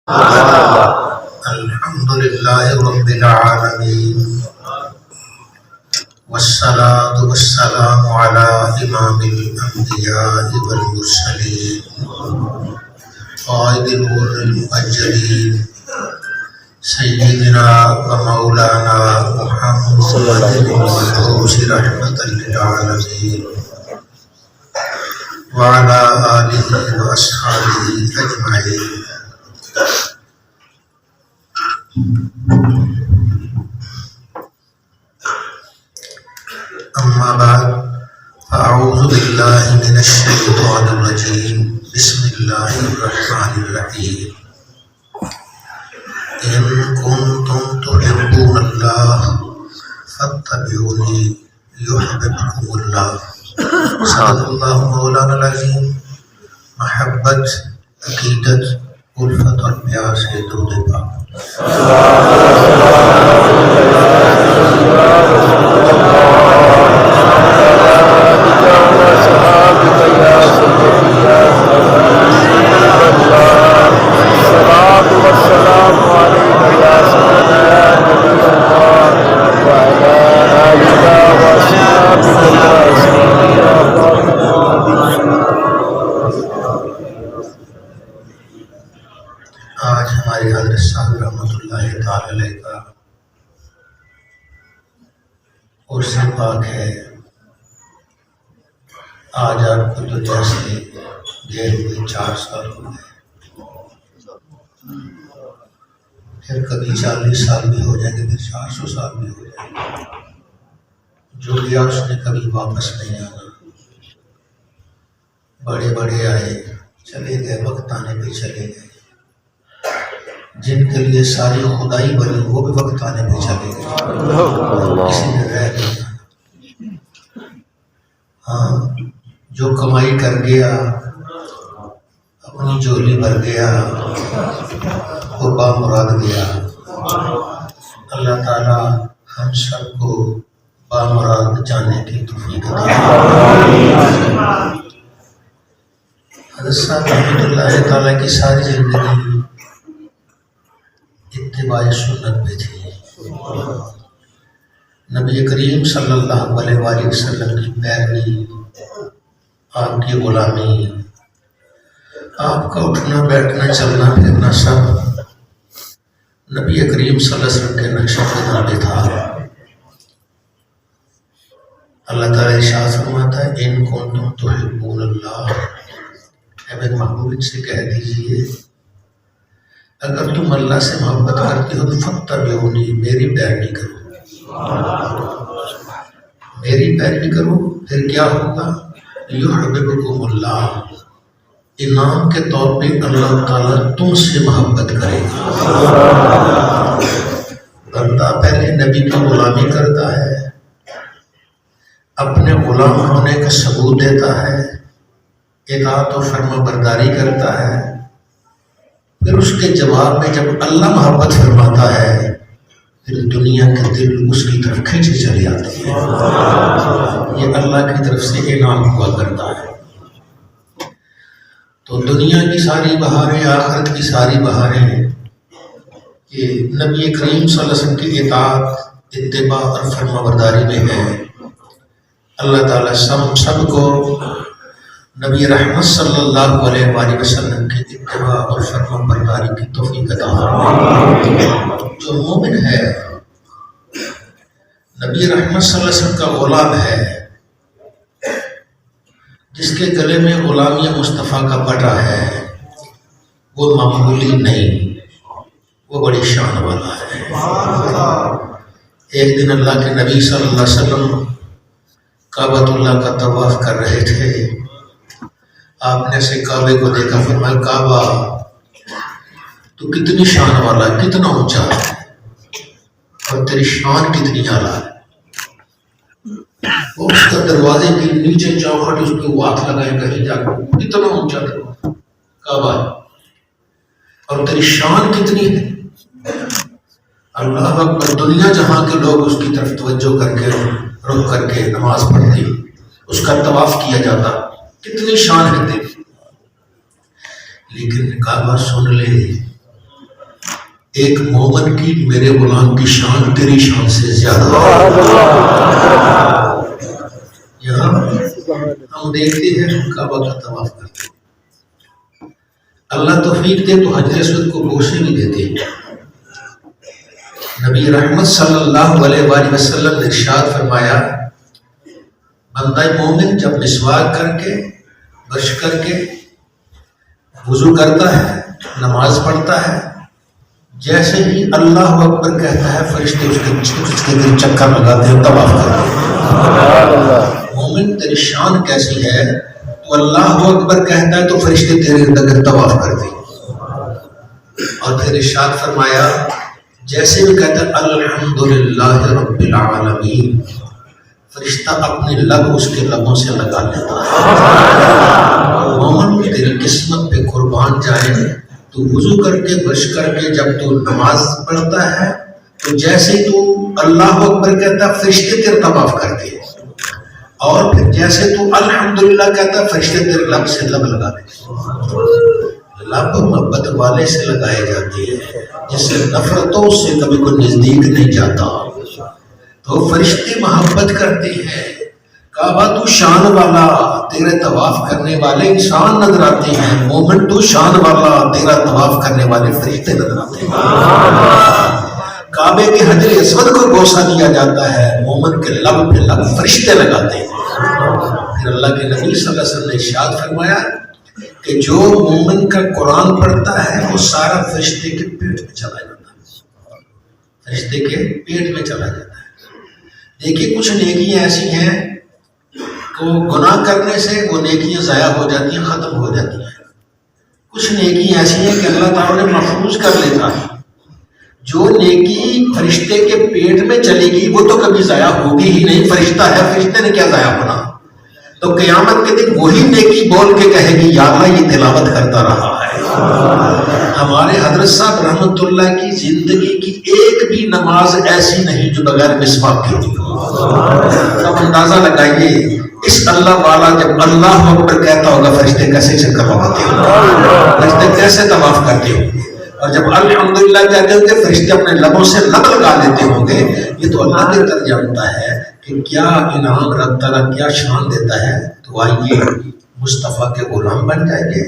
الحمد لله رب العالمين والصلاة والسلام على إمام الأنبياء والمرسلين قائد الغر المؤجلين سيدنا ومولانا محمد المبعوث رحمة للعالمين وعلى آله وأصحابه أجمعين. أما بعد فأعوذ بالله من الشيطان الرجيم. بسم الله الرحمن الرحيم. إن كنتم تحبون الله فاتبعوني يحببكم الله. صدق اللہ مولانا العظیم. محبت، عقیدت، الفت اور پیار سے درود پاک. آج ہمارے حضرت صاحب رحمۃ اللہ تعالی علیہ کا عرس پاک ہے. آج آپ کو دنیا سے گئے ہوئے 4 سال ہو گئے، پھر کبھی 40 سال بھی ہو جائیں گے، پھر 400 سال بھی ہو جائیں گے. جو گیا اس نے کبھی واپس نہیں آنا. بڑے بڑے آئے چلے گئے، وقت آنے پہ چلے گئے. جن کے لیے ساری خدائی بنی وہ بھی وقت آنے پہ چلے گئے، کسی نے رہ نہیں جانا. ہاں، جو کمائی کر گیا، اپنی جھولی بھر گیا، وہ بامراد گیا. اللہ تعالی ہم سب کو بامراد جانے کی توفیق عطا فرمائے. حضرت صاحب رحمۃ اللہ تعالیٰ کی ساری زندگی اتباع سنت پہ تھی. نبی کریم صلی اللہ علیہ وآلہ وسلم کی پیروی، آپ کی غلامی، آپ کا اٹھنا بیٹھنا چلنا پھرنا سب نبی کریم صلی اللہ علیہ وسلم کے نقشہ قدم پہ تھا. اللہ تعالیٰ ارشاد فرماتا ہے ان کنتم تحبون اللہ. اے میرے محبوب ان سے کہہ دیجئے اگر تم اللہ سے محبت کرتے ہو تو فاتبعونی، میری پیروی کرو. میری پیروی کرو، پھر کیا ہوگا؟ یحببکم اللہ، انعام کے طور پہ اللہ تعالیٰ تم سے محبت کرے گا. بندہ پہلے نبی کی غلامی کرتا ہے، اپنے غلام ہونے کا ثبوت دیتا ہے، اطاعت و فرما برداری کرتا ہے. پھر اس کے جواب میں جب اللہ محبت فرماتا ہے پھر دنیا کے دل اس کی طرف کھینچے چلے آتے ہیں. یہ اللہ کی طرف سے انعام ہوا کرتا ہے. تو دنیا کی ساری بہاریں، آخرت کی ساری بہاریں یہ نبی کریم صلی اللہ علیہ وسلم کی اطاعت، اتباع اور فرما برداری میں ہے. اللہ تعالیٰ سب کو نبی رحمت صلی اللہ علیہ وآلہ وسلم کی اتباع اور فرما برداری کی توفیق عطا فرمائے. جو مومن ہے نبی رحمت صلی اللہ علیہ وسلم کا غلام ہے، جس کے گلے میں غلامی مصطفیٰ کا پٹا ہے، وہ معمولی نہیں، وہ بڑی شان والا ہے. ایک دن اللہ کے نبی صلی اللہ علیہ وسلم کعبۃ اللہ کا طواف کر رہے تھے. آپ نے سے کعبے کو دیکھا، فرمایا کعبہ تو کتنی شان والا، کتنا اونچا ہے، اور تیری شان کتنی اعلیٰ ہے. وہ اس کا دروازے کے نیچے چوکھٹ اس پہ وہ ہاتھ لگائے کہیں جا کر، کتنا اونچا کعبہ ہے اور تیری شان کتنی ہے. اللہ اکبر. دنیا جہاں کے لوگ اس کی طرف توجہ کر کے رک کر کے نماز پڑھتے، اس کا طواف کیا جاتا، کتنی شان ہے تیری. لیکن کعبہ سن لے ایک مومن کی میرے غلام کی شان تیری شان سے زیادہ ہے۔ یہاں ہم دیکھتے ہیں کعبہ کا طواف کرتے ہیں، اللہ توفیق دے تو حجر اسود کو بوسے بھی دیتے ہیں۔ نبی رحمت صلی اللہ علیہ وآلہ وسلم نے ارشاد فرمایا، بندہ مومن جب مسواک کر کے برش کر کے وضو کرتا ہے، نماز پڑھتا ہے، جیسے ہی اللہ اکبر کہتا ہے فرشتے اس کے دل چکر لگاتے ہیں، طواف کرتے ہیں۔ مومن تیری شان کیسی ہے، تو اللہ اکبر کہتا ہے تو فرشتے تیرے ارد طواف کرتے ہیں۔ اور پھر ارشاد فرمایا جیسے بھی کہتا ہے الحمدللہ رب العالمین، فرشتہ اپنے لب اس کے لبوں سے لگا لیتا ہے۔ مومن تیری قسمت پہ قربان جائے، تو وضو کر کے برش کر کے جب تو نماز پڑھتا ہے تو جیسے تو اللہ اکبر کہتا ہے فرشتے تیرے طواف کرتے ہیں، اور پھر جیسے تو الحمدللہ کہتا ہے فرشتے تیرے لب سے لب لگا دیتے ہیں۔ لب محبت والے سے لگائے جاتے ہیں، جس سے نفرت ہو اس سے کبھی کوئی نزدیک نہیں جاتا، تو فرشتے محبت کرتے ہیں۔ کعبہ تو شان والا، تیرے طواف کرنے والے انسان نظر آتے ہیں، مومن تو شان والا، تیرا طواف کرنے والے فرشتے نظر آتے ہیں۔ کعبے کے حجر اسود کو بوسہ دیا جاتا ہے، مومن کے لب پہ لب فرشتے لگاتے ہیں۔ پھر اللہ کے نبی صلی اللہ علیہ وسلم نے ارشاد فرمایا کہ جو مومن کا قرآن پڑھتا ہے وہ سارا فرشتے کے پیٹ میں چلا جاتا ہے، فرشتے کے پیٹ میں چلا جاتا ہے۔ دیکھیے کچھ نیکیاں ایسی ہیں کہ گناہ کرنے سے وہ نیکیاں ضائع ہو جاتی ہیں، ختم ہو جاتی ہیں۔ کچھ نیکیاں ایسی ہیں کہ اللہ تعالیٰ نے محفوظ کر لیتا ہے۔ جو نیکی فرشتے کے پیٹ میں چلے گی وہ تو کبھی ضائع ہوگی ہی نہیں، فرشتہ ہے، فرشتے نے کیا ضائع ہونا۔ تو قیامت کے دن وہی نیکی بول کے کہے گی یا اللہ یہ تلاوت کرتا رہا ہے۔ ہمارے حضرت صاحب رحمت اللہ کی زندگی کی ایک بھی نماز ایسی نہیں جو بغیر مسواک کی ہوئی ہو۔ اب اندازہ لگائیے اس اللہ والا جب اللہ اکبر کہتا ہوگا فرشتے کیسے چکر لگاتے ہوں، فرشتے کیسے طواف کرتے ہوں گے، اور جب الحمدللہ کہتے ہوں گے فرشتے اپنے لبوں سے لب لگا دیتے ہوں گے۔ یہ تو اللہ کے در جانتا ہے کہ کیا انعام رب تعالیٰ کیا شان دیتا ہے۔ تو آئیے مصطفیٰ کے غلام بن جائیں گے،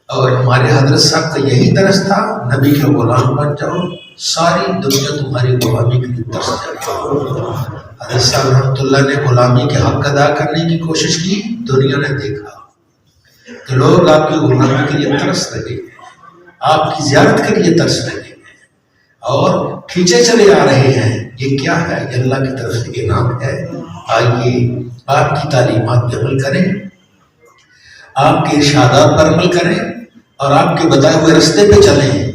اور ہمارے حضرت صاحب کا یہی درس تھا، نبی کے غلام بن جاؤ، ساری دنیا تمہاری غلامی کے لیے ترس جائے۔ حضرت صاحب رحمۃ اللہ نے غلامی کے حق ادا کرنے کی کوشش کی، دنیا نے دیکھا کہ لوگ آپ کی غلامی کے لیے ترس رہے ہیں، آپ کی زیارت کے لیے ترس رہے ہیں اور کھینچے چلے آ رہے ہیں۔ یہ کیا ہے؟ یہ اللہ کی طرف سے انعام ہے۔ آئیے آپ کی تعلیمات پہ عمل کریں، آپ کے ارشادات پر عمل کریں، اور آپ کے بتائے ہوئے رستے پہ چلیں۔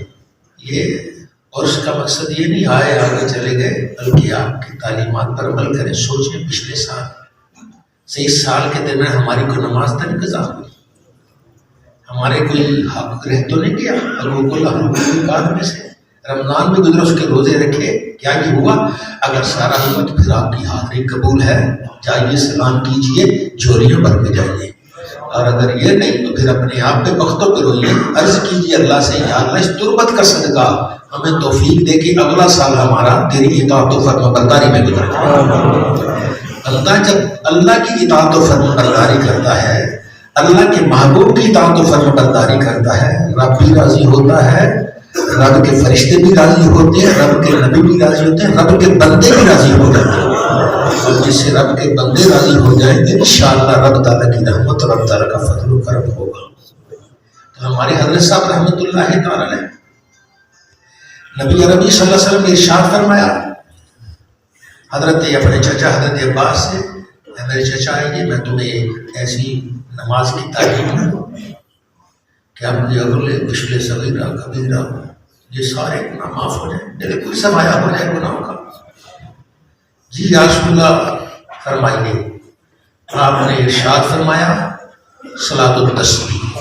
یہ اور اس کا مقصد یہ نہیں آئے آگے چلے گئے، بلکہ آپ کی تعلیمات پر عمل کریں۔ سوچیں پچھلے سال سے اس سال کے دن میں ہماری کوئی نماز تک قضا ہوئی، ہمارے کوئی حق رہ تو نہیں کیا، حقوق اللہ میں سے رمضان میں گزرے اس کے روزے رکھے، کیا یہ ہوا؟ اگر سارا ہوا تو پھر آپ کی حاضری قبول ہے، جائیے سلام کیجئے، جھولیاں بھر کے جائیے۔ اور اگر یہ نہیں تو پھر اپنے آپ پہ بختوں پہ روئیے، عرض کیجئے اللہ سے یا اللہ اس تربت کا صدقہ ہمیں توفیق دے کہ اگلا سال ہمارا تیری اطاعت و فرما برداری میں گزر جائے۔ بندہ جب اللہ کی اطاعت و فرما برداری کرتا ہے، اللہ کے محبوب کی اطاعت و فرما برداری کرتا ہے، رب بھی راضی ہوتا ہے، رب کے فرشتے بھی راضی ہوتے ہیں، رب کے نبی بھی راضی ہوتے ہیں، رب کے بندے بھی راضی ہو جاتے ہیں۔ اور جس سے رب کے بندے راضی ہو جائیں گے انشاءاللہ رب تعالیٰ کی رحمت اور رب تعالیٰ کا فضل و کرم ہوگا۔ تو ہمارے حضرت صاحب رحمۃ اللہ تعالیٰ نے نبی عربی صلی اللہ علیہ وسلم نے ارشاد فرمایا حضرت اپنے چچا حضرت عباس سے، میرے چچا آئیے میں تمہیں ایک ایسی نماز کی تعلیم دوں کہ اپنے اگلے پچھلے صغیرہ کبیرہ یہ سارے گناہ معاف ہو جائیں، میرے کوئی سمایا ہو جائے گناہوں کا۔ جی یا رسول اللہ فرمائیے۔ آپ نے ارشاد فرمایا صلاۃ التسبیح،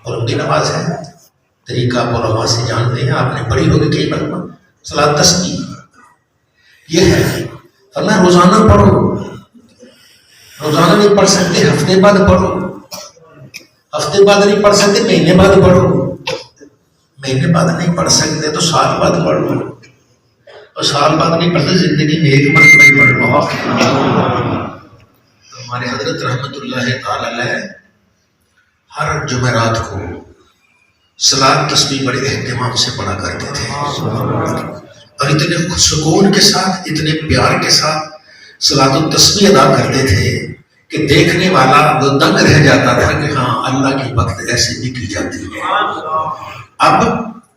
اور ان کی نماز ہے، طریقہ علماء سے جانتے ہیں، آپ نے پڑھی ہوگی کئی مرتبہ صلاۃ تسبیح یہ ہے۔ فرمایا روزانہ پڑھو، روزانہ نہیں پڑھ سکتے ہفتے بعد پڑھو، ہفتے بعد نہیں پڑھ سکتے مہینے بعد پڑھو، مہینے بعد نہیں پڑھ سکتے تو سال بعد پڑھ لو، اور سال بعد نہیں پڑھتے زندگی میں ایک مرتبہ ہی پڑھ لو۔ تو ہمارے حضرت رحمت اللہ تعالی علیہ ہر جمعرات کو صلاۃ تسبیح بڑے اہتمام سے پڑھا کرتے تھے، اور اتنے سکون کے ساتھ، اتنے پیار کے ساتھ صلاۃ التسبیح ادا کرتے تھے کہ دیکھنے والا وہ دنگ رہ جاتا تھا کہ ہاں اللہ کی وقت ایسے بھی کی جاتی ہے۔ اب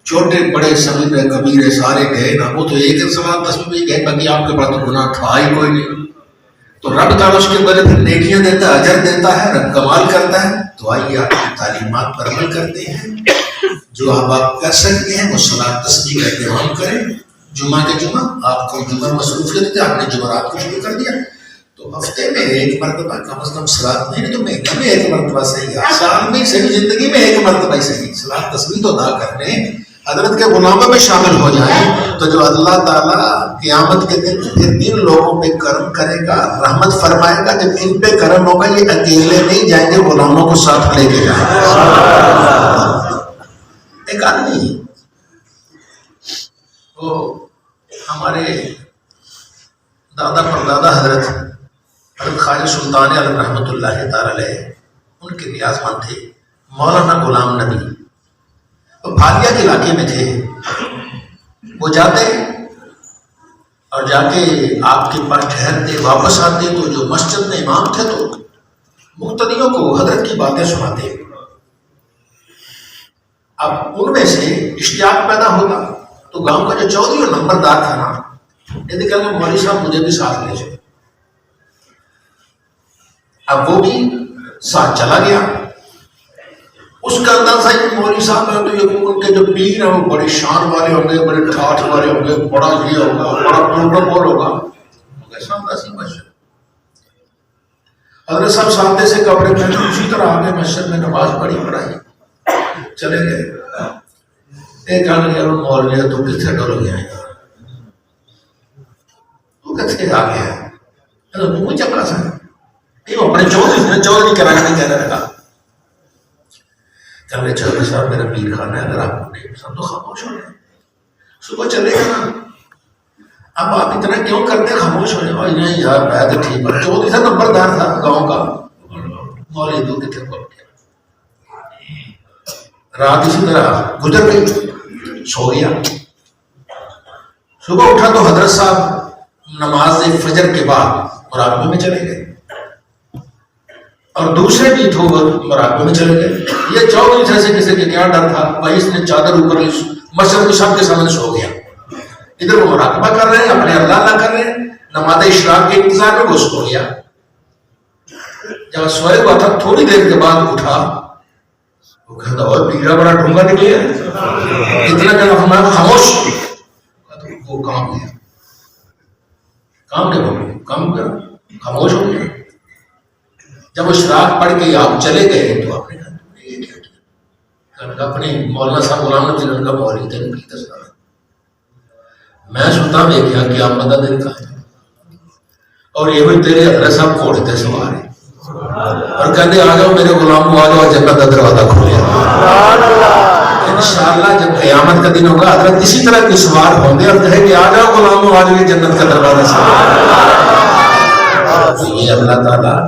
چھوٹے بڑے صغیر کبیرے سارے گئے نا، وہ تو ایک صلاۃ تسبیح میں گئے، باقی آپ کے پاس تو گناہ تھا ہی کوئی نہیں، تو رب تعالیٰ اس کے بارے پھر نیکیاں دیتا ہے، اجر دیتا ہے، رب کمال کرتا ہے۔ تو آئیے آپ کی تعلیمات پر عمل کرتے ہیں، جو آپ کر سکتے ہیں وہ صلاۃ تسبیح کا اہتمام کریں۔ جمعہ کے جمعہ آپ کو جمعہ مصروفیت تھی، آپ نے جمعرات کو شروع کر دیا، تو ہفتے میں ایک مرتبہ کم از کم صلاۃ نہیں تو مہینے میں ایک مرتبہ صحیح ہے، سال میں صحیح، زندگی میں ایک مرتبہ ہی صحیح صلاۃ تسبیح تو ادا کر لیں، حضرت کے غلاموں میں شامل ہو جائیں، تو جو اللہ تعالیٰ قیامت کے دن ان لوگوں پہ کرم کرے گا، رحمت فرمائے گا، جب ان پہ کرم ہوگا یہ اکیلے نہیں جائیں گے، غلاموں کو ساتھ لے کے جائیں گے۔ ایک آدمی وہ ہمارے دادا پردادا حضرت خواجہ سلطان عالم رحمۃ اللہ تعالی علیہ ان کے نیاز مند تھے، مولانا غلام نبی، وہ بھالیا کے علاقے میں تھے۔ وہ جاتے اور جا کے آپ کے پاس ٹھہرتے، واپس آتے تو جو مسجد میں امام تھے تو مقتدیوں کو حضرت کی باتیں سناتے۔ اب ان میں سے اشتیاق پیدا ہوتا تو گاؤں کا جو چودھری اور نمبردار تھا نا، یہ کہ مولوی صاحب مجھے بھی ساتھ لے جائے۔ اب وہ بھی ساتھ چلا گیا۔ اس کا اندازہ ہے مولوی صاحب ہے تو یہ ان کے جو پیر ہیں وہ بڑے شان والے ہوں گے، بڑے ٹھاٹھ والے ہوں گے، بڑا یہ ہوگا، بڑا پروٹوکول ہوگا، ایسا مسجد۔ حضرت صاحب سامنے سے کپڑے پہنے اسی طرح آگے مسجد میں نماز پڑھائی چلے گئے۔ ایک آنے لیا مولوی تو کتنے ڈر گیا ہے، تو کتنے آ گیا ہے، منہ چپڑا سا یہ اپنے چودھری کرانے نہیں کہنے لگا۔ کہ چودھری صاحب میرا پیر خانہ ہے، اگر آپ کو نہیں پسند تو خاموش ہو جائیں، صبح چلے گا نا، اب آپ اتنا کیوں کرتے خاموش ہو جائے؟ نہیں یار میں تو ٹھیک ہے، چودھری صاحب نمبردار تھا گاؤں کا، مولوی دو کتنے بول گیا۔ رات اسی طرح گزر گئی، سو گیا۔ صبح اٹھا تو حضرت صاحب نماز فجر کے بعد مراقبے میں چلے گئے، اور دوسرے بھی تو مراقبے میں چلے گئے۔ یہ چودھری جیسے کسی کے کیا ڈر تھا، بھائی اس نے چادر اوپر مسجد میں سب کے سامنے سو گیا۔ ادھر وہ مراقبہ کر رہے ہیں، اپنے اللہ کر رہے ہیں، نماز اشراق کے انتظار میں وہ سو گیا۔ جب سوئے ہوا تھا تھوڑی دیر کے بعد اٹھا، وہ کہتا اور پیڑا بڑا ڈھونگا نکلے، اتنا کہ ہمارا خاموش، وہ کام گیا، کام نہیں ہو گیا، کام کیا خاموش ہو گیا۔ جب اشراق پڑھ کے آپ چلے گئے تو آپ نے کہا یہ کیا کیا؟ اپنے مولانا صاحب غلام نبی جن کا مولوی تھے ان کی تصویر میں سنتا میں کیا کہ آپ مدد دن کا ہے، اور یہ بھی تیرے حضرت صاحب گھوڑے تھے سوار ہیں، اور کہتے آ جاؤ میرے غلام کو، آ جاؤ جنت کا دروازہ کھولے۔ انشاءاللہ جب قیامت کا دن ہوگا حضرت اسی طرح کے سوار ہوں گے اور کہیں کہ آ جاؤ غلاموں، آ جاؤ جنت کا دروازہ سے۔ یہ اللہ تعالیٰ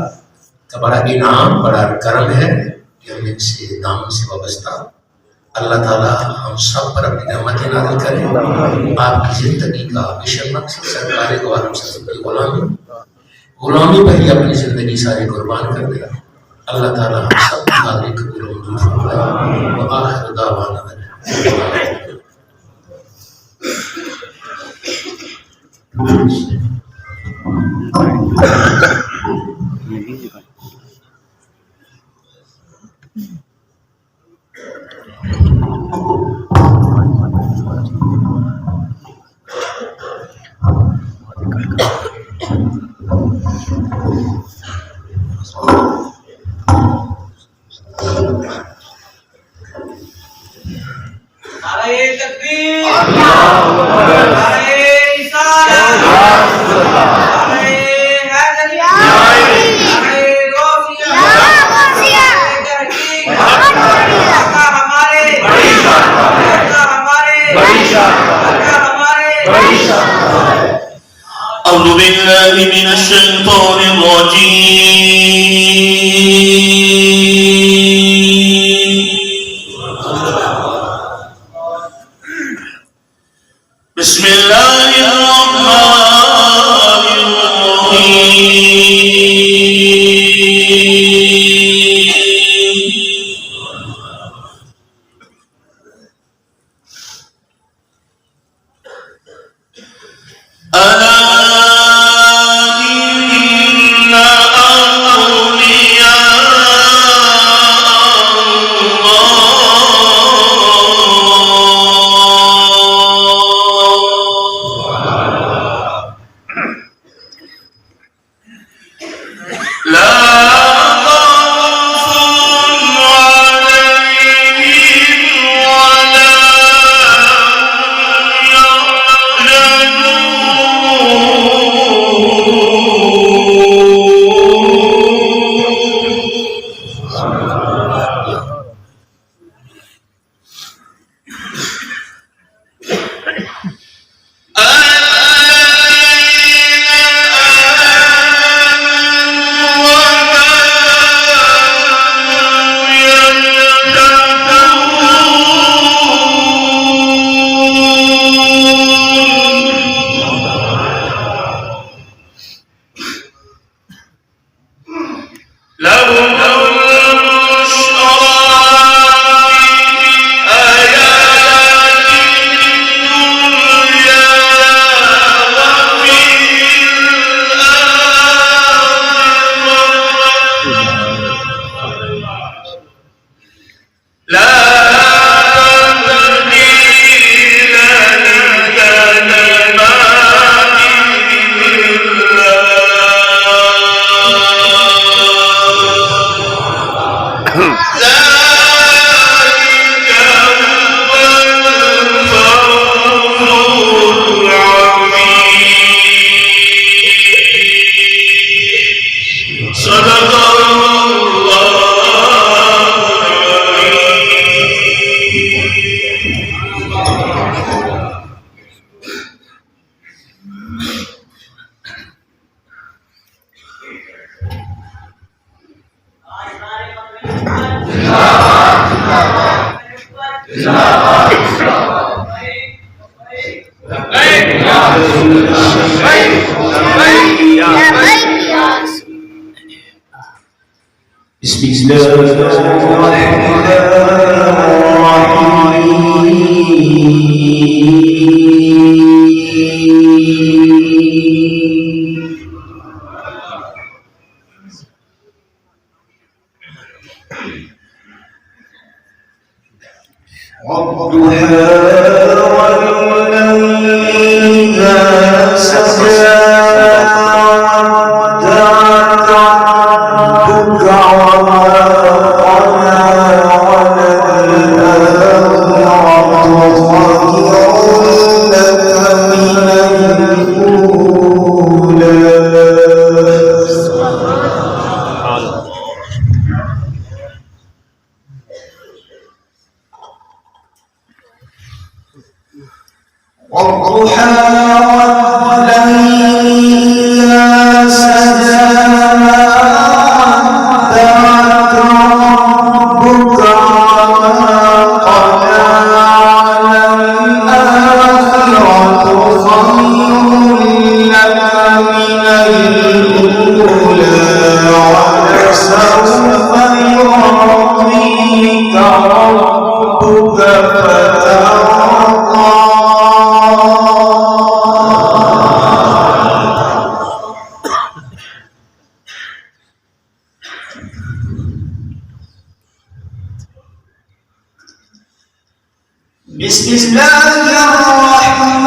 کا بڑا انعام، بڑا کرم ہے کہ ہم ان سے دامن سے وابستہ۔ اللہ تعالیٰ ہم سب پر اپنی رحمت نازل کرے۔ آپ کی زندگی کا مشن مقصد سرکار دو عالم صلی اللہ علیہ وسلم کی غلامی پر ہی اپنی زندگی ساری قربان کر دیا۔ اللہ تعالیٰ ہم سب کی حاضری قبول و منظور فرمائے۔ وآخر دعوانا ہمارے بالله من الشيطان الرجيم. بسم الله الرحمن الرحيم. ألا إن أولياء بسم الله الرحمن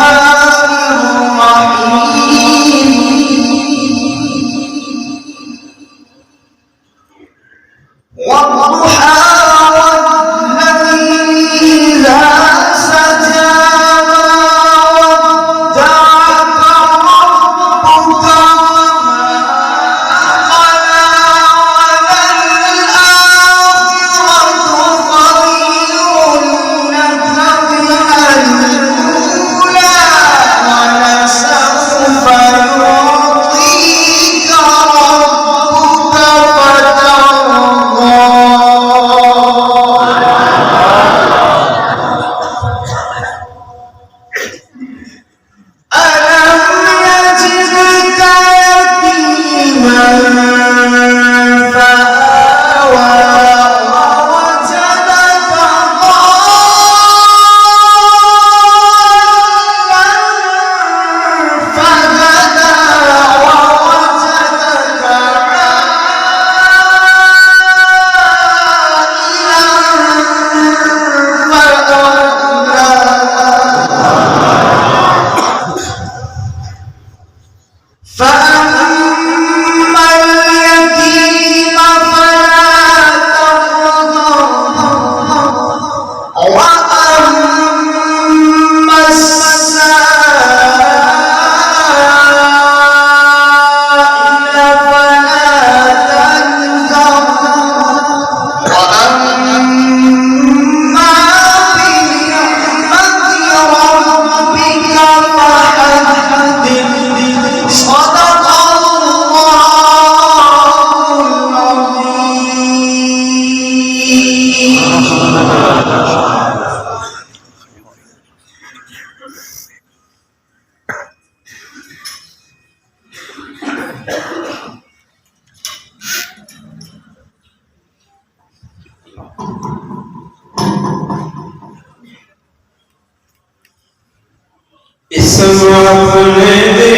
اس وقت میں بھی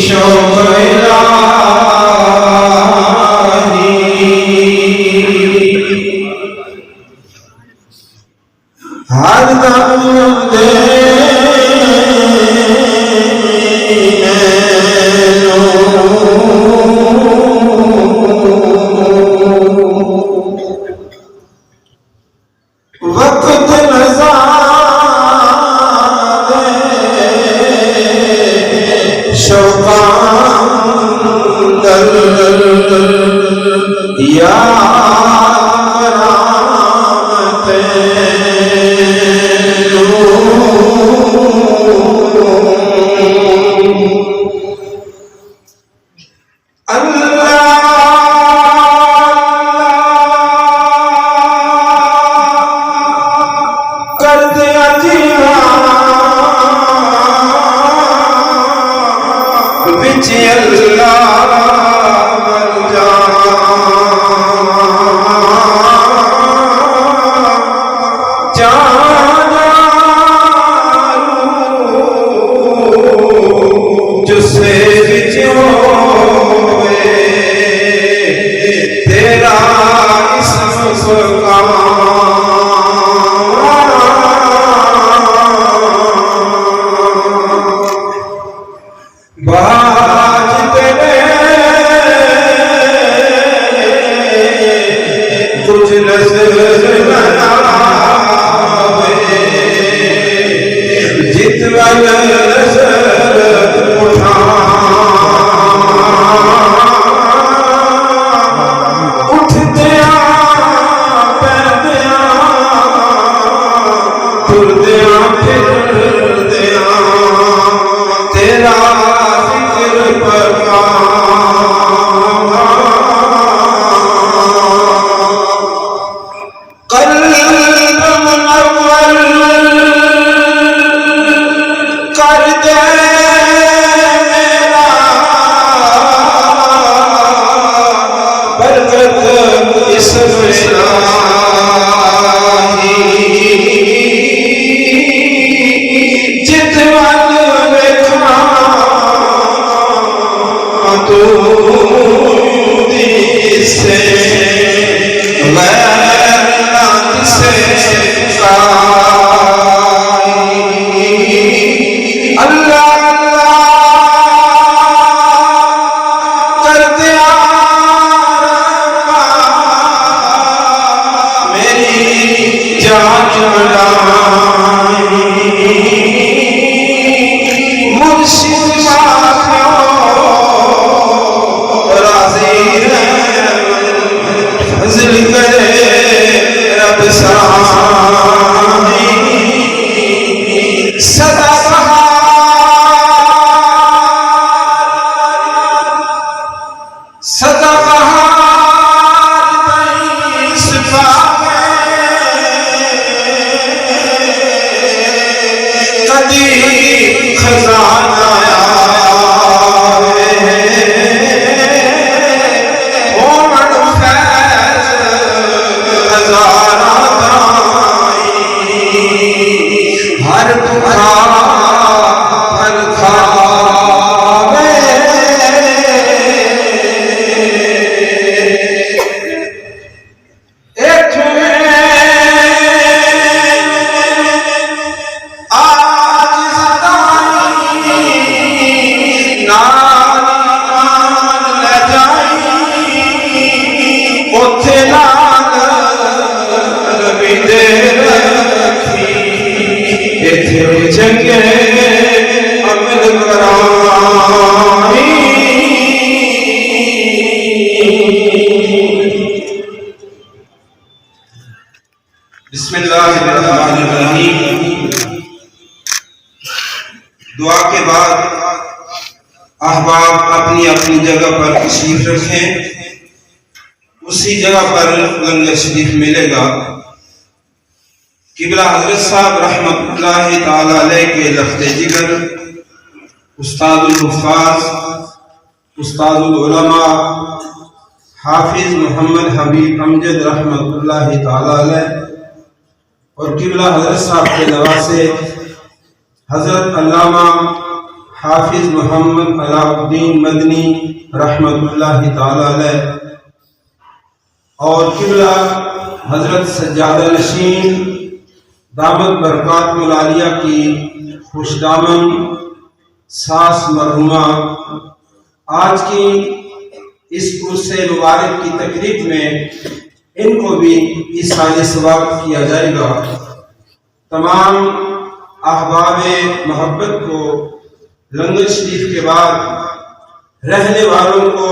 شوق الہی ہر دم دے وقت شوقان در یا کرامت کر دیا بچ اللہ مر جانا جس سے بچ ہوئے تیرا اسم فرقان باج تیرے کچھ نظر نہ آوے جتنا نظر اٹھا اٹھدیا بیٹھدیا ٹردیا پھردیا تیرا بسم اللہ الرحمن الرحیم. دعا کے بعد احباب اپنی اپنی جگہ پر تشریف رکھیں. اسی جگہ پر لنگر شریف ملے گا. قبلہ حضرت صاحب رحمت اللہ تعالی علیہ کے لخت جگر، استاد الحفاظ، استاد العلماء حافظ محمد حبیب امجد رحمت اللہ تعالی علیہ اور قبلہ حضرت صاحب کے نواسے حضرت علامہ حافظ محمد علاء الدین مدنی رحمۃ اللہ تعالی علیہ اور قبلہ حضرت سجادہ نشین دامت برکات العالیہ کی خوش دامن ساس مرحومہ آج کی اس عرس مبارک کی تقریب میں ان کو بھی ایصال ثواب کیا جائے گا۔ تمام احباب محبت کو لنگر شریف کے بعد رہنے والوں کو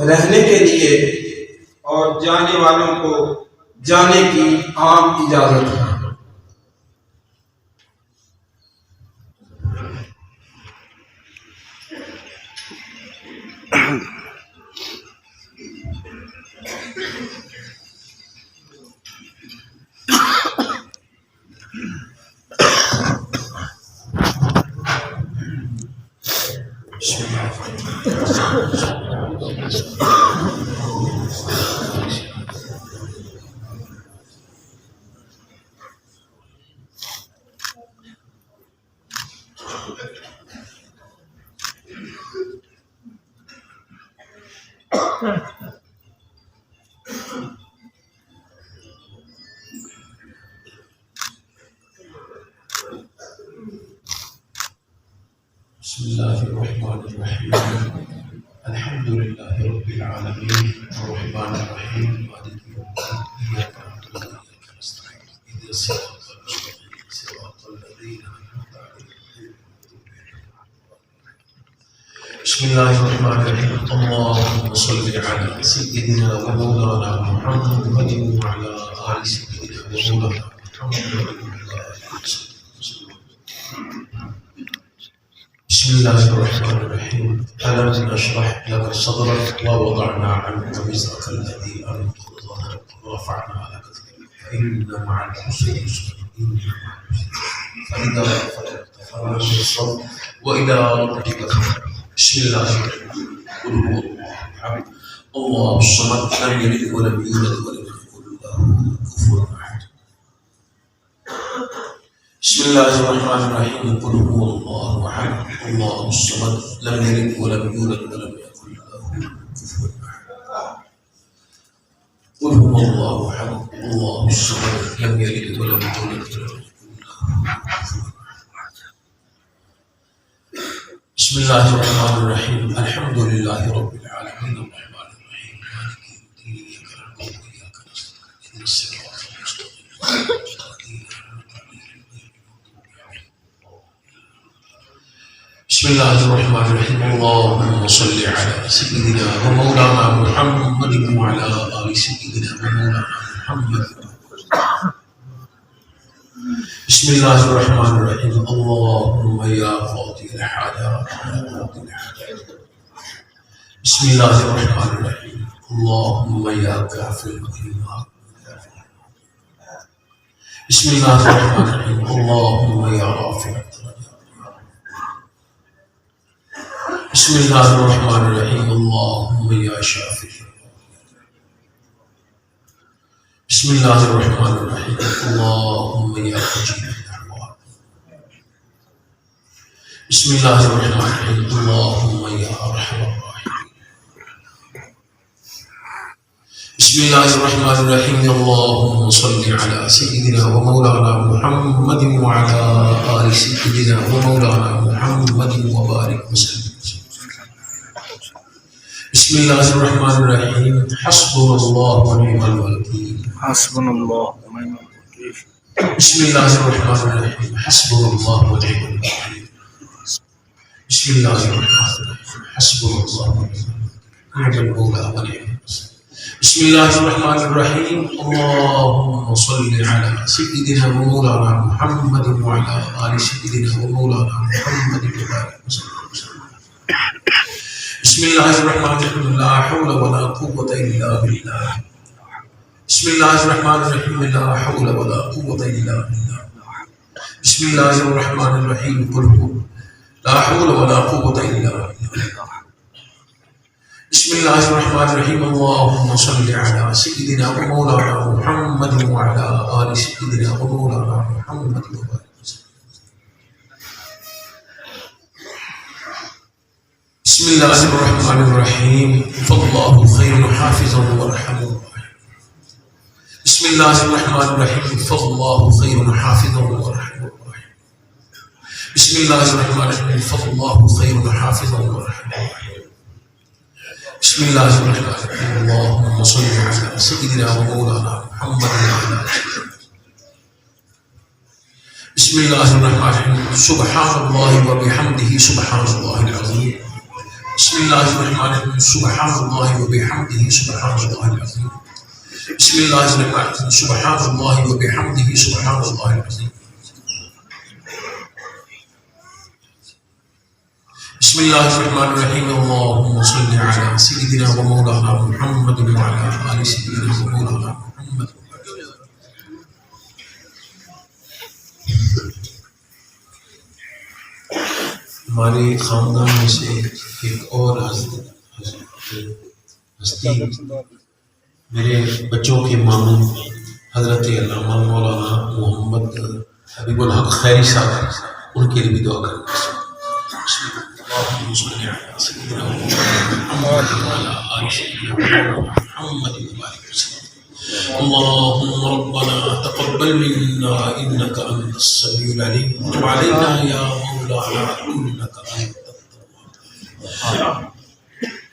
رہنے کے لیے اور جانے والوں کو جانے کی عام اجازت ہے۔ بسم الله الرحمن الرحيم الحمد لله رب العالمين الرحمن الرحيم مالك يوم الدين إياك نعبد وإياك نستعين اهدنا الصراط المستقيم صراط الذين أنعمت عليهم بسم الله الرحمن الرحيم اللهم صل على سيدنا ومولانا محمد وعلى آل سيدنا ومولانا محمد بسم الله الرحمن الرحيم ألم نشرح لك صدرك ووضعنا عنك وزرك الذي أنقض ظهرك ورفعنا لك ذكرك فإن مع العسر يسرا إن مع العسر فإذا فرغت فانصب وإلى ربك فارغب بسم الله الرحمن الرحيم قل هو الله أحد الله الصمد لم يلد ولم يولد ولم يكن له كفوا أحد بسم الله الرحمن الرحيم قل هو الله أحد الله الصمد لم يلد ولم يولد ولم يكن له كفوا أحد قل هو الله أحد الله الصمد لم يلد ولم يولد ولم يكن له كفوا أحد بسم الله الرحمن الرحيم الحمد لله رب العالمين الرحمن الرحيم مالك يوم الدين إياك نعبد وإياك نستعين اهدنا الصراط المستقيم بسم الله الرحمن الرحيم اللهم صل على سيدنا ومولانا محمد وعلى آل سيدنا ومولانا محمد بسم الله الرحمن الرحيم اللهم يا قاضي الحاجات يا قاضي الحاجات بسم الله الرحمن الرحيم اللهم يا كافي الكلمات بسم الله الرحمن الرحيم اللهم يا رافع الدرجات بسم الله الرحمن الرحيم اللهم يا شافي بسم الله الرحمن الرحيم اللهم يا مجيب الدعوات بسم الله الرحمن الرحيم اللهم يا أرحم الراحمين بسم الله الرحمن الرحيم اللهم صل على سيدنا ومولانا محمد وعلى آل سيدنا ومولانا محمد وبارك وسلم بسم الله الرحمن الرحيم حسبنا الله ونعم الوكيل حسبنا الله ونعم الوكيل بسم الله الرحمن الرحيم حسبنا الله ونعم الوكيل بسم الله الرحمن الرحيم حسبنا الله ونعم المولى ونعم النصير بسم الله الرحمن الرحيم اللهم صل على سيدنا ومولانا محمد وعلى آل سيدنا ومولانا محمد وبارك وسلم بسم الله الرحمن الرحيم لا حول ولا قوة إلا بالله بسم الله الرحمن الرحيم لا حول ولا قوة إلا بالله بسم الله الرحمن الرحيم قل هو لا حول ولا قوة إلا بالله بسم الله الرحمن الرحيم اللهم صل على سيدنا ومولانا محمد وعلى آل سيدنا ومولانا محمد وبارك وسلم بسم اللہ الرحمن الرحیم فاللہ خیر حافظا وارحم الراحمین بسم اللہ الرحمن الرحیم فاللہ خیر حافظا وارحم الراحمین بسم اللہ الرحمن الرحیم فاللہ خیر حافظا وارحم الراحمین بسم اللہ الرحمن الرحیم اللہم صل علی سیدنا و مولانا محمد وعلی بسم اللہ الرحمن الرحیم سبحان اللہ و بحمدہ سبحان اللہ العظیم بسم اللہ الرحمن الرحیم سبحان اللہ و بحمدہ سبحان اللہ العظیم بسم اللہ الرحمن الرحیم سبحان اللہ و بحمدہ سبحان اللہ العظیم بسم اللہ الرحمن الرحیم اللہم صل علی سیدنا و مولانا محمد وعلی آل سیدنا و مولانا محمد. ہمارے خاندان میں سے ایک اور ہستی میرے بچوں کے ماموں حضرت علامہ مولانا محمد حبیب الحق خیری صاحب، ان کے لیے بھی دعا کریں. اللهم ربنا تقبل منا انك انت السميع العليم وتب علينا يا مولانا انك انت التواب.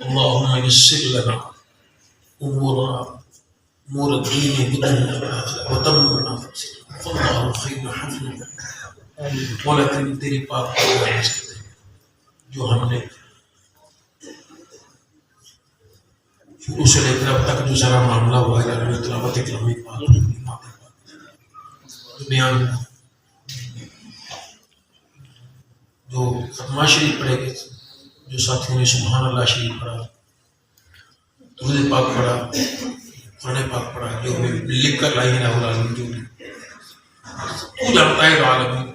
اللهم يسر لنا امور الدين والدنيا وتمنا فالله خير حفظا. ولكن تیری پاک جو ہم نے شروع سے لے کر اب تک جو ذرا معاملہ ہوا ہے تلاوت کلامی پاک بیان جو ختمہ شریف پڑھے گئے، جو ساتھیوں نے سبحان اللہ شریف پڑھا، درود پاک پڑھا، قرآن پاک پڑھا، جو ہمیں لکھ کر لائی ہے العالمین، جو تو جانتا ہے العالمین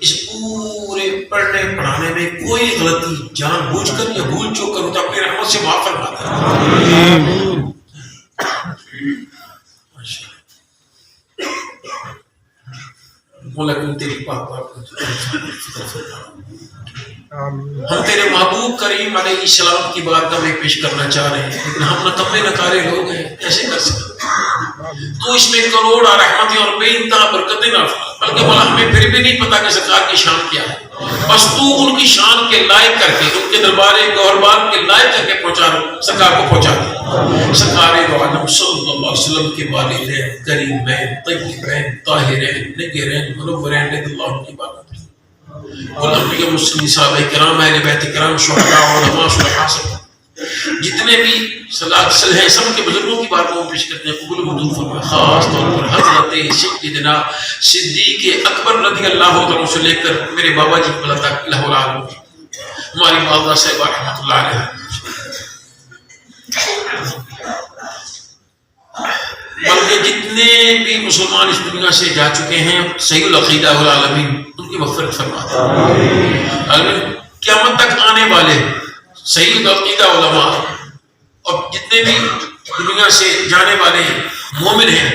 اس پورے پڑھنے پڑھانے میں کوئی غلطی جان بوجھ کر یا بھول چوک کر تو اپنی رحمت سے معاف فرماتا ہے. لیکن تیری پاک ہم تیرے محبوب کریم علیہ السلام کی بارگاہ میں پیش کرنا چاہ رہے ہیں، لیکن ہم نکمے نکارے لوگ ہیں، کیسے کر سکتے؟ تو اس میں کروڑ رحمتیں اور بے انتہا برکتیں نہ، بلکہ مولا ہمیں پھر بھی نہیں پتا کہ سرکار کی شان کیا ہے، بس تو ان کی شان کے لائق کر کے، ان کے دربار گوہربان کے لائق کر کے پہنچا سرکار کو پہنچا دے. سرکار دو عالم صلی اللہ علیہ وسلم کے والدین کریمین طیبین طاہرین نگرین منورین رضی اللہ عنہ کی بات ہے. والانبیاء مسلمین صحابہ کرام اہل بیت کرام شہداء علماء صلحاء جتنے بھی صلاح ہیں سب کے بزرگوں کی باتوں پیش کرتے ہیں. قبول منظور فرمائے. خاص طور پر حضرت سیدنا صدیق اکبر رضی اللہ عنہ سے لے کر میرے بابا جی اللہ تک الہ العالم ہماری والدہ صاحبہ رحمۃ اللہ علیہ، بلکہ جتنے بھی مسلمان اس دنیا سے جا چکے ہیں صحیح العقیدہ العالمین ان کی مغفرت فرماتے ہیں. قیامت تک آنے والے صحیح العقیدہ علماء اور جتنے بھی دنیا سے جانے والے مومن ہیں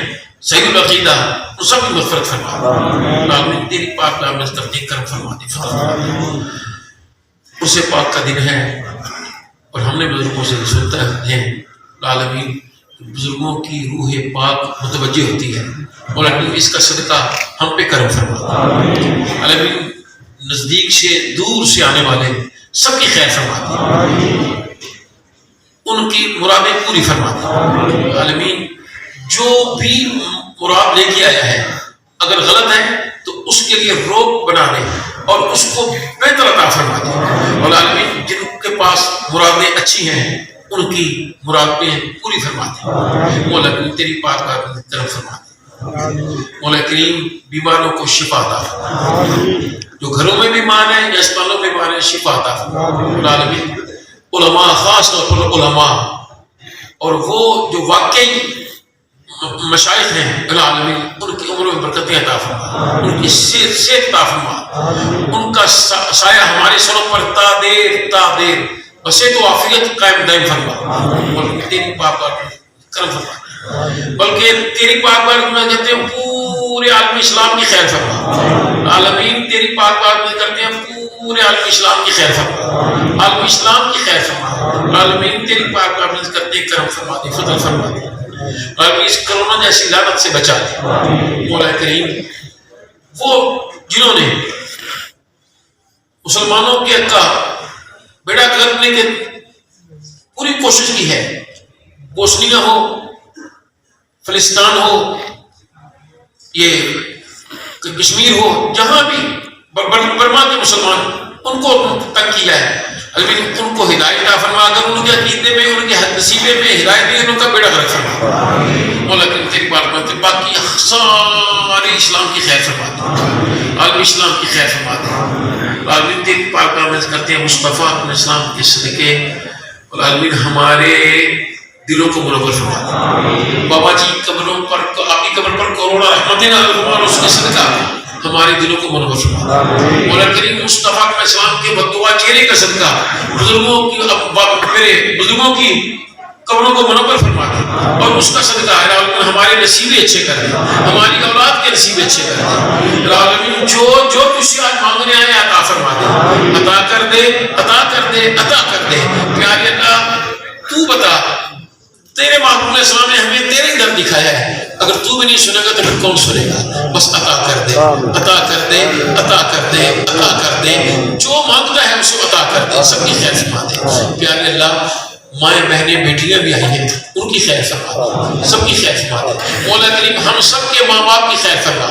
صحیح العقیدہ ان سب کی مغفرت فرماتے ہیں. تیری پاک نام میں ترتیب کرم فرماتے ہیں. اسے پاک کا دن ہے اور ہم نے بزرگوں سے سنتا ہے العالمین بزرگوں کی روح پاک متوجہ ہوتی ہے اور اس کا صدقہ ہم پہ کرم فرماتا ہے. العالمین نزدیک سے دور سے آنے والے سب کی خیر فرماتے ہیں، ان کی مرادیں پوری فرماتے ہیں. العالمین جو بھی مراد لے کے آیا ہے اگر غلط ہے تو اس کے لیے روک بنا دے اور اس کو بہتر عطا فرماتے ہیں. اور العالمین جن کے پاس مرادیں اچھی ہیں ان کی مرادیں پوری فرماتے ہیں. مولا کریم تیری پاک بارگاہ میں کرم فرماتے ہیں. مولا کریم بیماروں کو شفا عطا فرماتے، جو گھروں میں بیمار ہیں یا اسپتالوں میں بیمار ہیں شفا عطا فرماتے. العالمین علماء خاص طور پر علماء اور وہ جو واقعی مشائخ ہیں العالمین ان کی عمروں میں برکتیں عطا فرما، ان کی صحت عطا فرما، ان کا سایہ ہمارے سروں پر تا دیر بسے تو عافیت قائم دائم فرما. بلکہ تیری پاک بارگاہ میں کرم فرما، بلکہ تیری پاک بارگاہ میں کہتے ہیں پورے عالم اسلام کی خیر فرما. عالمین تیری پاک بارگاہ میں کرتے ہیں پورے عالم اسلام کی خیر فرما، عالم اسلام کی خیر فرما، عالمین تیری پاک پابند کرتے کرم فرما دے، فضل فرما دے، عالمین اس کرونا جیسی لعنت سے بچا دے مولا کریم۔ وہ جنہوں نے مسلمانوں کے حق کا بیڑا کرنے کے پوری کوشش کی ہے، بوسنیا ہو، فلسطین ہو، یہ کشمیر ہو، جہاں بھی برما کے مسلمان ان کو تنگ کیا ہے، البتہ ان کو ہدایت عطا فرما، اگر ان کے عقیدے میں ان کے نصیبے میں ہدایت دی ان کا بیڑا غرق فرما مولا کریم تیری بات میں باقی سارے اسلام کی خیر فرما دے، عالم اسلام کی خیر فرما دے، عالمین تیری پاک آمد کرتے ہیں مصطفیٰ اپنے اسلام کے صدقے، اور عالمین ہمارے دلوں کو منور فرما دے، بابا جی قبروں پر آپ کی قبر پر کروڑا رحمتیں نازل فرما، اس کے صدقہ ہمارے دلوں کو منور فرما دے، مولا کریم مصطفیٰ کے اسلام کے بددعا چہرے کا صدقہ میرے بزرگوں کی قبروں کو منور فرما دے، اور اس کا صدقہ ہے عالمین ہمارے نصیبے اچھے کر دے، ہماری اولاد کے نصیبے اچھے کر دے، عالمین جو تجھ سے آج مانگنے آئے عطا فرما دے، عطا کر دے، عطا کر دے، عطا کر دے، پیارے اللہ تو بتا، تیرے محبوب اسلام نے ہمیں تیرے در دکھایا ہے، اگر تو بھی نہیں سنے گا تو پھر کون سنے گا، بس عطا کر دے، عطا کر دے، عطا کر دے، عطا کر دے، جو مانگتا ہے اسے عطا کر دے، سب کی خیر فرما دے، پیارے اللہ مائیں بہنیں بیٹیاں بھی آئی ہیں ان کی خیر فرما دے، سب کی خیر فرما دے، مولا کریم ہم سب کے ماں باپ کی خیر فرما،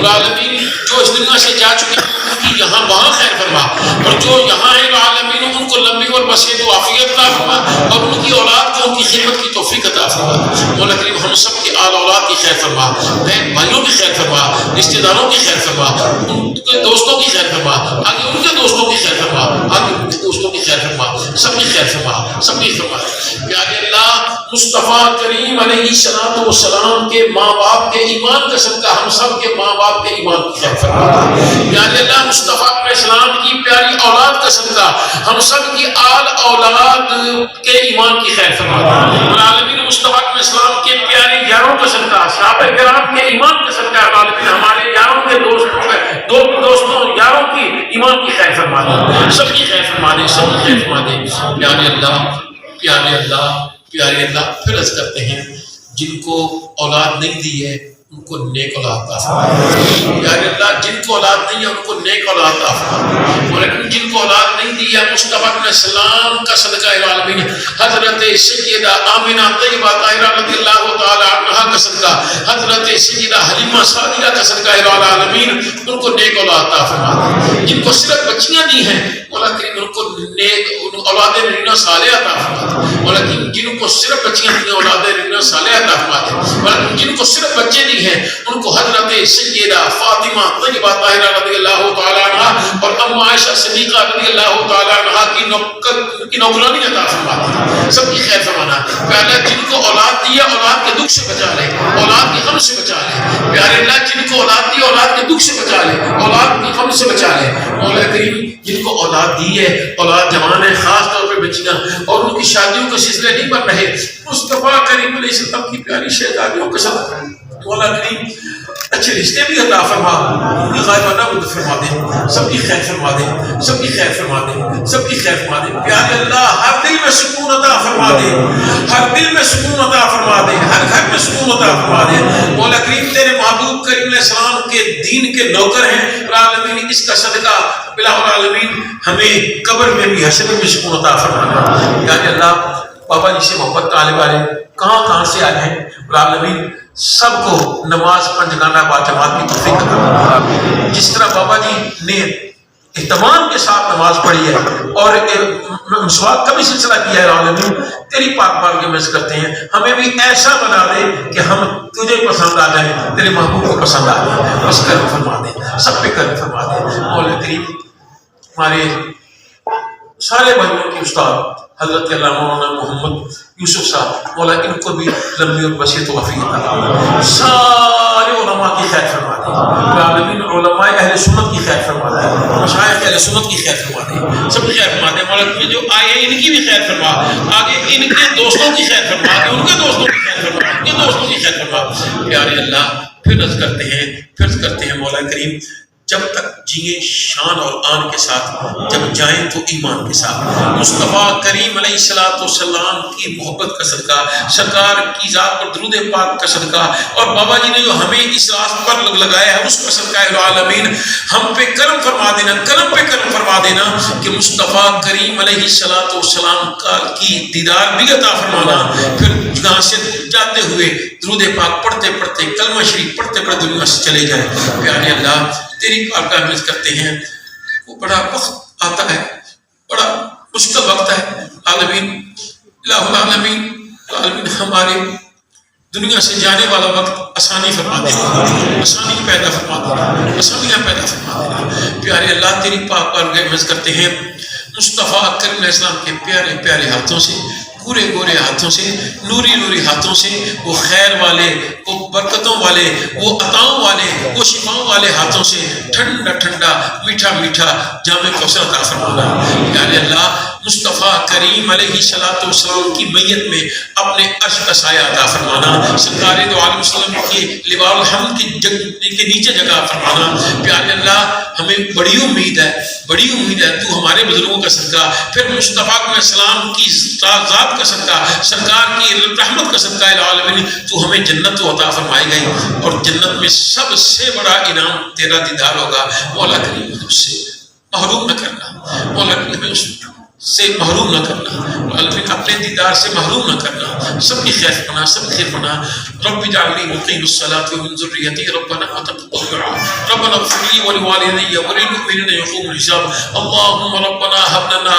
عالمین جو اس دنیا سے جا چکے ہیں ان کی یہاں وہاں خیر فرما، اور جو یہاں ہیں عالمین ان کو لمبی اور بصیرت و عافیت عطا فرما، اور ان کی اولاد کو ان کی خدمت کی توفیق عطا فرما، مولا کریم ہم سب کے آل اولاد کی خیر فرما، بہن بھائیوں کی خیر فرما، رشتہ داروں کی خیر فرما، ان کے دوستوں کی خیر فرما، آگے ان کے دوستوں کی خیر فرما، آگے ان کے دوستوں کی خیر فرما، سب کی خیر فرما، سب کی فرما، پیارے اللہ مصطفیٰ کریم علیہ السلام کے ماں باپ کے ایمان کا صدقہ ہم سب کے ماں باپ کے ایمان کی خیر فرما، پیارے اللہ مصطفیٰ علیہ السلام کی پیاری اولاد کا صدقہ ہم سب کی آل اولاد کے ایمان کی خیر فرما، اور عالمین مصطفیٰ علیہ السلام کے پیارے یاروں کا صدقہ صحابہ کرام کے ایمان کا صدقہ عالمین ہمارے یاروں کے دوستوں یاروں کی ایمان کی خیر فرما دے، سب کی خیر فرما دے، سب کی خیر فرما دے، پیارے اللہ پیارے اللہ پیارے اللہ پھر عرض کرتے ہیں جن کو اولاد نہیں دی ہے ان کو نیک اولاد عطا فرما، پیارے اللہ جن کو اولاد نہیں ہے ان کو نیک اولاد عطا فرما، اور جن کو اولاد نہیں دی ہے مصطفیٰ علیہ السلام کا صدقہ العالمین حضرت سیدہ آمنہ طیبہ طاہرہ رضی اللہ تعالی عنہا کا صدقہ، حضرت سیدہ حلیمہ سعدیہ کا صدقہ العالمین ان کو نیک اولاد عطا فرما، جن کو صرف بچیاں دی ہیں مولا کریم ان کو نیک اولاد رینا صالحہ عطا فرما، مولا کریم جن کو صرف بچیاں دی ہیں اولاد رینا صالحہ عطا فرما، مولا کریم جن کو صرف بچے دی ہیں ان کو حضرت سیدہ فاطمہ طیبہ طاہرہ رضی اللہ تعالی عنہا اور ام عائشہ صدیقہ رضی اللہ تعالی عنہا کی نوکرانی عطا فرما، سب کی خیر فرمانا، پیارے جن کو اولاد دی ہے اولاد کے دکھ سے بچا لے، اولاد کے غم سے بچا لے، پیارے اللہ جن کو اولاد دی اولاد کے دکھ سے بچا لے، اولاد کے غم سے بچا لے، مولا کریم جن کو اولاد دی ہے اولاد جوان ہے خاص طور پہ بچیاں اور ان کی شادیوں کے سلسلے نہیں بن رہے، مصطفیٰ کریم علیہ السلام کی پیاری شہزادیوں کے ساتھ مولا کریم اچھے رشتے بھی عطا فرما، ان کی غائبانہ مدد فرما دے، سب کی خیر فرما دے، سب کی خیر فرما دے، سب کی خیر فرما دے، پیارے اللہ ہر دل میں سکون عطا فرما دے، ہر دل میں سکون عطا فرما دے، ہر گھر میں سکون عطا فرما دے، مولا کریم تیرے محبوب کریم علیہ السلام کے دین کے نوکر ہیں عالمین، اس کا صدقہ بلا العالمین ہمیں قبر میں بھی حشر میں بھی سکون عطا فرما دے، پیارے اللہ بابا جی سے محبت طالب والے کہاں سے آئے ہیں العالمین سب کو نماز پنجگانہ باجماعت کی توفیق عطا فرما، جس طرح بابا جی نے اہتمام کے ساتھ نماز پڑھی ہے اور مسواک کا بھی سلسلہ کیا ہے العالمین، تیری پاک بارگاہ میں عرض کرتے ہیں ہمیں بھی ایسا بنا دے کہ ہم تجھے پسند آ جائیں، تیرے محبوب کو پسند آ جائیں، بس کرم فرما دے، سب پہ کرم فرما دے، مولا کریم ہمارے سارے بھائیوں کے استاد حضرت علامہ مولانا محمد یوسف صاحب مولا ان کو بھی لمبی اور بصیرت و عافیت عطا فرما، سارے علماء کی خیر فرما دے، عالمین علماء اہل سنت کی خیر فرما دے، مشائخ اہل سنت کی خیر فرما دے، سب کی خیر فرما دے، مولا جو آئے ان کی بھی خیر فرما، آگے ان کے دوستوں کی خیر فرما، آگے ان کے دوستوں کی خیر فرما، ان کے دوستوں کی خیر فرما، پیارے اللہ پھر عرض کرتے ہیں مولا کریم جب تک جیے شان اور آن کے ساتھ، جب جائیں تو ایمان کے ساتھ۔ مصطفیٰ کریم علیہ السلام کی محبت کا صدقہ، سرکار کی ذات پر درود پاک کا صدقہ، اور بابا جی نے جو ہمیں اس راست پر لگایا ہے اس کا صدقہ العالمین ہم پہ کرم فرما دینا، کرم پہ کرم فرما دینا کہ مصطفیٰ کریم علیہ السلام کی دیدار بھی عطا فرمانا، پھر یہاں سے جاتے ہوئے درود پاک پڑھتے پڑھتے کلمہ شریف پڑھتے پڑھتے دنیا سے چلے جائیں۔ پیارے اللہ تیری بارگاہ کرتے ہیں، وہ بڑا وقت آتا ہے، بڑا مشکل وقت ہے عالمین، الہ العالمین ہمارے دنیا سے جانے والا وقت آسانی فرما دینا، آسانی پیدا فرما دینا، آسانیاں پیدا فرما دینا۔ پیارے اللہ تیری پاک بارگاہ کرتے ہیں مصطفیٰ کریم علیہ السلام کے پیارے پیارے ہاتھوں سے، گورے گورے ہاتھوں سے، نوری نوری ہاتھوں سے، وہ خیر والے، وہ برکتوں والے، وہ عطاؤں والے، وہ شفاؤں والے ہاتھوں سے ٹھنڈا ٹھنڈا میٹھا میٹھا جام کوثر عطا فرمانا۔ پیارے اللہ مصطفیٰ کریم علیہ السلام کی میت میں اپنے عرش کا سایہ عطا فرمانا، سرکار دو عالم وسلم کے لواء الحمد کے نیچے جگہ فرمانا۔ پیارے اللہ ہمیں بڑی امید ہے، بڑی امید ہے تو ہمارے بزرگوں کا صدقہ، پھر مصطفیٰ علیہ السلام کی ذات کا صدقہ، سرکار کی رحمت کا صدقہ العالمین تو ہمیں جنت عطا فرمائی گئی، اور جنت میں سب سے بڑا انعام تیرا دیدار ہوگا۔ مولا کریم اس سے محروم نہ کرنا، مولا کریم ہمیں اس سے محروم نہ کرنا، العالمین اپنے دیدار سے محروم نہ کرنا، سب کی خیر بنا، سب کی خیر بنا۔ رب اجعلنی مقیم الصلاۃ ومن ذریتی ربنا وتقبل دعاء ربنا اغفر لي ولوالدي وللمؤمنين يقوم الحساب اللهم ربنا هب لنا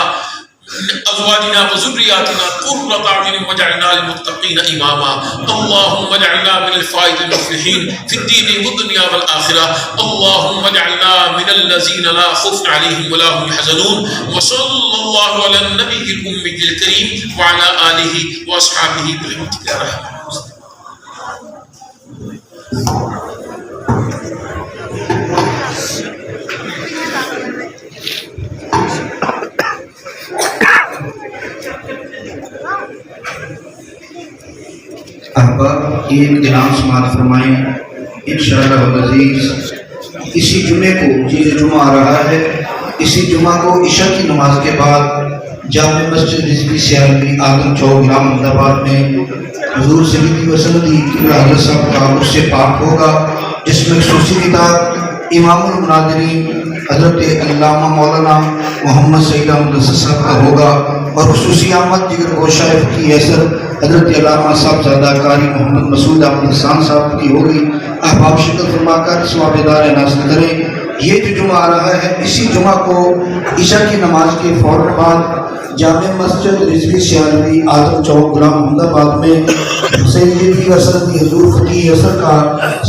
ازواجنا وذرياتنا قرة اعين واجعلنا للمتقين اماما اللهم اجعلنا من الفائزين المفلحين في الدين والدنيا والاخره اللهم اجعلنا من الذين لا خوف عليهم ولا هم يحزنون وصلى الله على النبي الامي الكريم وعلى اله واصحابه برحمتك يا ارحم احباب ایک اعلان سماعت فرمائیں انشاءاللہ العزیز اسی جمعے کو جیل جمعہ آ رہا ہے، اسی جمعہ کو عشاء کی نماز کے بعد جامع مسجد رضوی سیالوی آدم چوک گرام احمد آباد میں حضور سیدی وسندی قبلہ حضرت صاحب کا اس سے پاک ہوگا، جس میں خصوصی کتاب امام المناظرین حضرت علامہ مولانا محمد سعید احمد صاحب کا ہوگا، اور خصوصی آمد دیگر گوشہ کی حیثیت حضرت علامہ صاحبزادہ قاری محمد مسعود احمد حسان صاحب کی ہوگی۔ احباب شکل فرما کر ثواب دار ناصر کریں۔ یہ جو جمعہ آ رہا ہے اسی جمعہ کو عشاء کی نماز کے فوراً بعد جامع مسجد رضوی سیالوی آدم چوک غلام احمد آباد میں سیدی وسندی حضور فقیہ اثر کا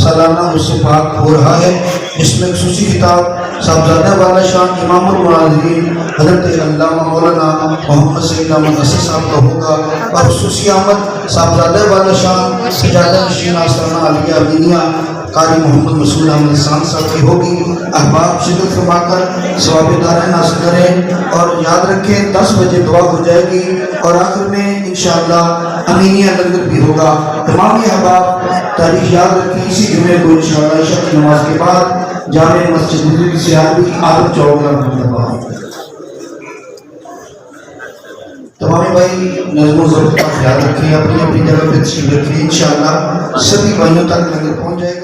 سالانہ اس سے پاک ہو رہا ہے، جس میں خصوصی کتاب صاحبزادہ والا شان امام المناظرین حضرت علامہ مولانا محمد سعید احمد حسن صاحب کا ہوگا، اور خصوصی آمد صاحبزادہ والا شان سجادہ نشین آستانہ علیہ امینیہ قاری محمد مسعود احمد حسان صاحب کی ہوگی۔ احباب شرکت فرما کر ثواب دارین حاصل کریں، اور یاد رکھیں 10 بجے دعا ہو جائے گی، اور آخر میں انشاءاللہ امینیہ لنگر بھی ہوگا۔ تمام احباب تاریخ یاد رکھیں، اسی جمعے کو انشاءاللہ عشاء کی نماز کے بعد جامع مسجد رضوی سیالوی آدم چوک گرام احمد آباد۔ تمام بھائی نظم و ضبط کا خیال رکھیں، اپنی اپنی جگہ پہ تشریف رکھیں، انشاءاللہ سبھی بھائیوں تک لنگر پہنچ جائے گا۔